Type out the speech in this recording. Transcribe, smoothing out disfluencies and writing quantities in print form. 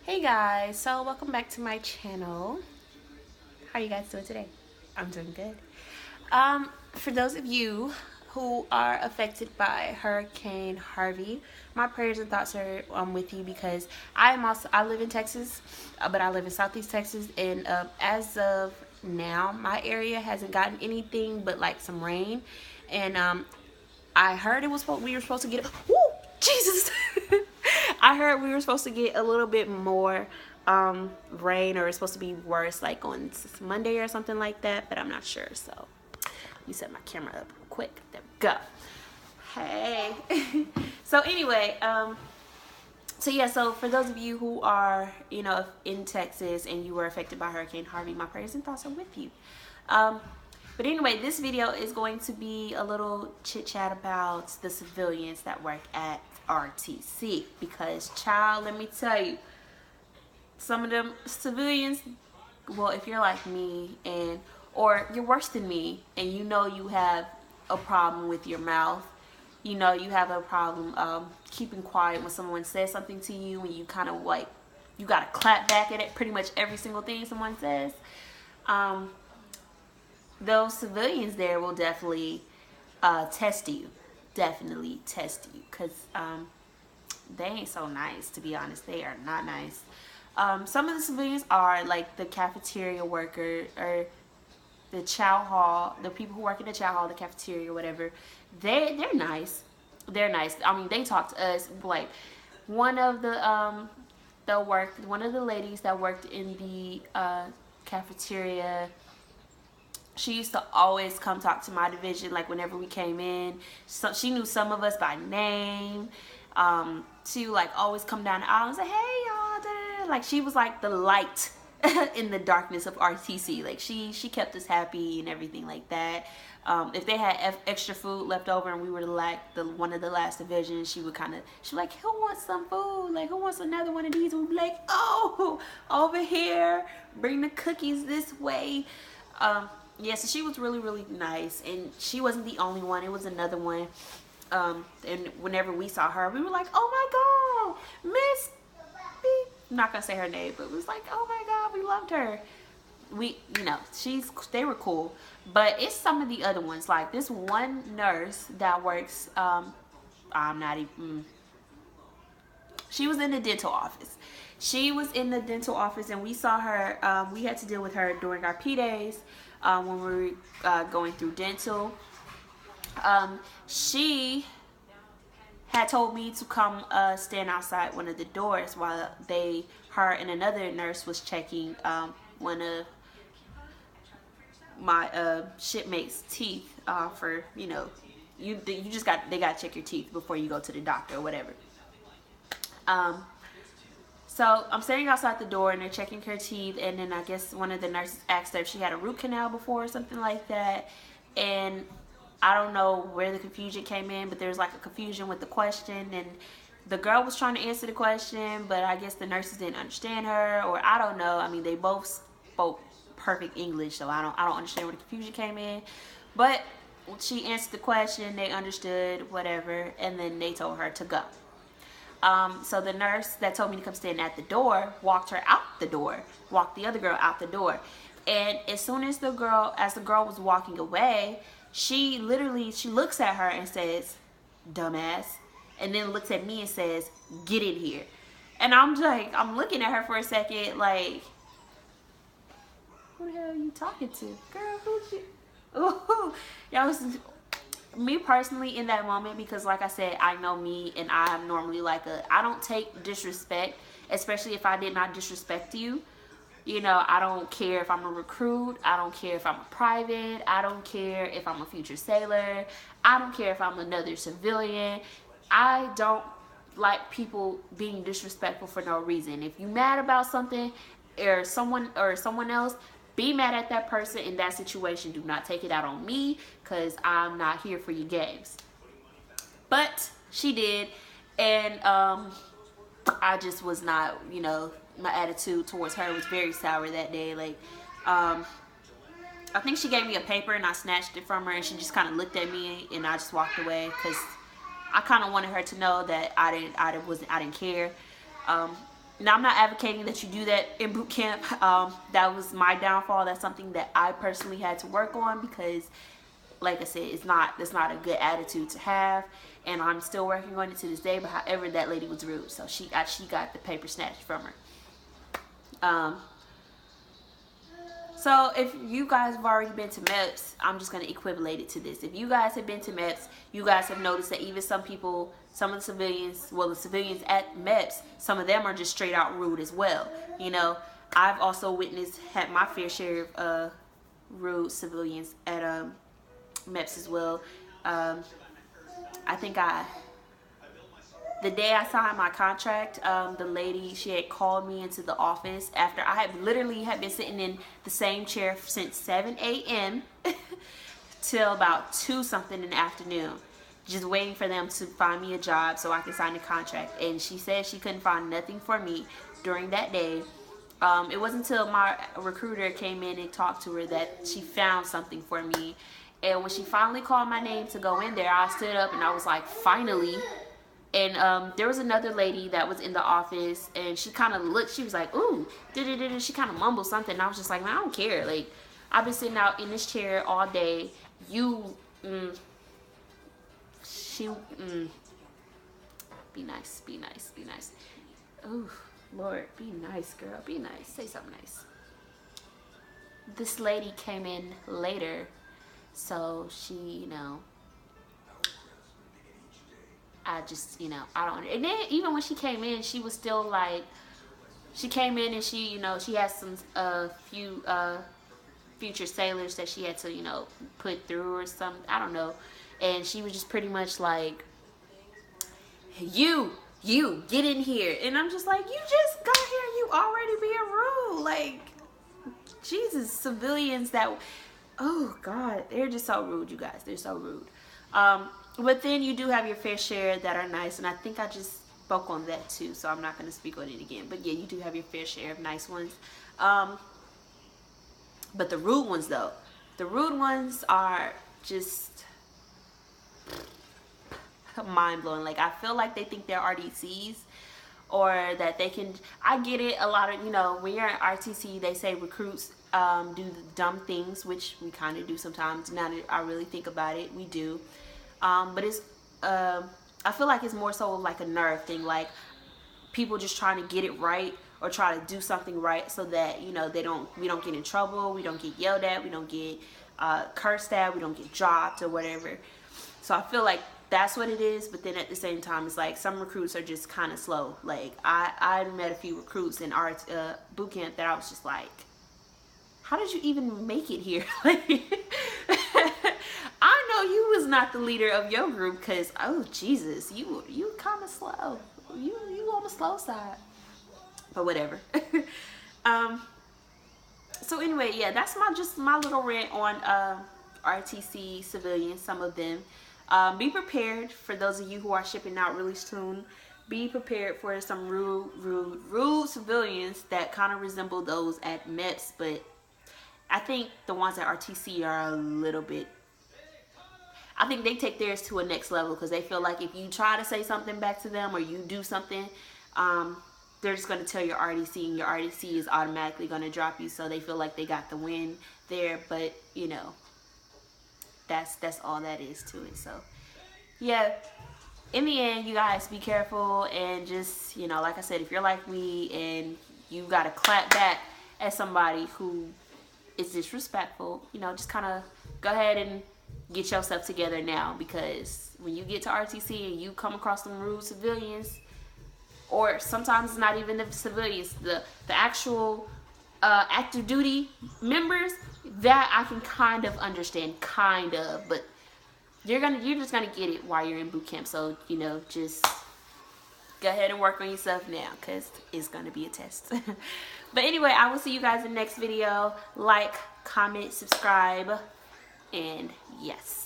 Hey guys, so welcome back to my channel. How are you guys doing today? I'm doing good. For those of you who are affected by Hurricane Harvey, my prayers and thoughts are with you because I live in Texas, but I live in Southeast Texas, and as of now, my area hasn't gotten anything but like some rain, and I heard we were supposed to get. Woo, Jesus! I heard we were supposed to get a little bit more rain, or it's supposed to be worse, like on Monday or something like that. But I'm not sure. So let me set my camera up real quick. There we go. Hey. So anyway, so yeah. So for those of you who are, in Texas and you were affected by Hurricane Harvey, my prayers and thoughts are with you. But anyway, this video is going to be a little chit chat about the civilians that work at RTC, because child, let me tell you, some of them civilians, well, if you're like me or you're worse than me and you have a problem with your mouth, you have a problem keeping quiet when someone says something to you, and you kind of like, you gotta clap back at it pretty much every single thing someone says. Those civilians there will definitely test you. Definitely test you, because they ain't so nice, to be honest. They are not nice. Some of the civilians are like the cafeteria worker, or the chow hall, the people who work in the chow hall, the cafeteria, whatever. They're nice. They're nice. I mean, they talk to us. Like one of the one of the ladies that worked in the cafeteria, she used to always come talk to my division, like whenever we came in. So she knew some of us by name. She would like always come down the aisle and say, "Hey y'all," da, da, da. Like she was like the light in the darkness of RTC. Like she kept us happy and everything like that. If they had extra food left over and we were like one of the last divisions, she would like, "Who wants some food? Like, who wants another one of these?" And we'd be like, "Oh, over here, bring the cookies this way." Yeah, so she was really, really nice, and she wasn't the only one. It was another one. And whenever we saw her, we were like, "Oh my God, Miss B." I'm not gonna say her name, but it was like, "Oh my God, we loved her." They were cool. But it's some of the other ones, like this one nurse that works. I'm not even. She was in the dental office. She was in the dental office, and we saw her. We had to deal with her during our P days when we were going through dental. She had told me to come stand outside one of the doors while her and another nurse was checking one of my shipmates' teeth for, they gotta check your teeth before you go to the doctor or whatever. So I'm standing outside the door and they're checking her teeth, and then I guess one of the nurses asked her if she had a root canal before or something like that. And I don't know where the confusion came in, but there was like a confusion with the question, and the girl was trying to answer the question, but I guess the nurses didn't understand her, or I don't know. I mean, they both spoke perfect English, so I don't understand where the confusion came in. But she answered the question, they understood, whatever, and then they told her to go. So the nurse that told me to come stand at the door walked the other girl out the door. And as soon as the girl was walking away, she looks at her and says, "Dumbass," and then looks at me and says, "Get in here." And I'm looking at her for a second, like, who the hell are you talking to? Girl, who's you? Ooh, y'all was me personally in that moment, because like I said, I know me, and I'm normally I don't take disrespect, especially if I did not disrespect you. I don't care if I'm a recruit. I don't care if I'm a private. I don't care if I'm a future sailor. I don't care if I'm another civilian. I don't like people being disrespectful for no reason. If you mad about something or someone else, be mad at that person in that situation. Do not take it out on me, because I'm not here for your games. But she did, and I just was not, my attitude towards her was very sour that day. Like, I think she gave me a paper and I snatched it from her, and she just kind of looked at me, and I just walked away, because I kind of wanted her to know that I didn't care. Now, I'm not advocating that you do that in boot camp. That was my downfall. That's something that I personally had to work on because, like I said, that's not a good attitude to have, and I'm still working on it to this day. But however, that lady was rude, so she got the paper snatched from her. So if you guys have already been to MEPS, I'm just going to equivalent it to this. If you guys have been to MEPS, you guys have noticed that even some people, some of the civilians, well, the civilians at MEPS, some of them are just straight out rude as well. You know, I've also had my fair share of rude civilians at MEPS as well. I think the day I signed my contract, the lady, she had called me into the office after I had literally been sitting in the same chair since 7 a.m. till about 2 something in the afternoon, just waiting for them to find me a job so I could sign the contract. And she said she couldn't find nothing for me during that day. It wasn't until my recruiter came in and talked to her that she found something for me. And when she finally called my name to go in there, I stood up and I was like, finally. And there was another lady that was in the office, and she kind of looked, she was like, ooh, she kind of mumbled something. And I was just like, man, I don't care. Like, I've been sitting out in this chair all day. Be nice, be nice, be nice. Oh, Lord, be nice, girl, be nice. Say something nice. This lady came in later, so she, you know, I just, you know, I don't. And then even when she came in, she was still like, she came in and she, you know, she had some few future sailors that she had to, you know, put through or something. I don't know. And she was just pretty much like, you get in here. And I'm just like, you just got here, you already being rude. Like, Jesus, civilians that, oh God, they're just so rude, you guys. They're so rude. But then you do have your fair share that are nice, and I think I just spoke on that too, so I'm not going to speak on it again. But yeah, you do have your fair share of nice ones. But the rude ones, though, the rude ones are just mind-blowing. Like, I feel like they think they're RDCs, or that they can, I get it, a lot of, you know, when you're in RTC, they say recruits do dumb things, which we kind of do sometimes. Now that I really think about it, we do. But it's, I feel like it's more so like a nerve thing, like people just trying to get it right or try to do something right so that, you know, we don't get in trouble, we don't get yelled at, we don't get cursed at, we don't get dropped or whatever. So I feel like that's what it is. But then at the same time, it's like some recruits are just kind of slow. Like I met a few recruits in our boot camp that I was just like, how did you even make it here? Like, I know you was not the leader of your group, because, oh Jesus, you kind of slow. You on the slow side. But whatever. So anyway, yeah, that's my little rant on RTC civilians, some of them. Be prepared for those of you who are shipping out really soon. Be prepared for some rude civilians that kind of resemble those at MEPS, but I think the ones at RTC are a little bit, I think they take theirs to a next level, because they feel like if you try to say something back to them or you do something, they're just going to tell your RDC, and your RDC is automatically going to drop you. So they feel like they got the win there, but you know, that's all that is to it. So yeah, in the end, you guys be careful, and just, you know, like I said, if you're like me and you got to clap back at somebody who is disrespectful, you know, just kind of go ahead and get yourself together now, because when you get to RTC and you come across some rude civilians, or sometimes it's not even the civilians, the actual active duty members, that I can kind of understand, but you're just gonna get it while you're in boot camp. So, you know, just go ahead and work on yourself now, because it's gonna be a test. But anyway, I will see you guys in the next video. Like, comment, subscribe, and yes.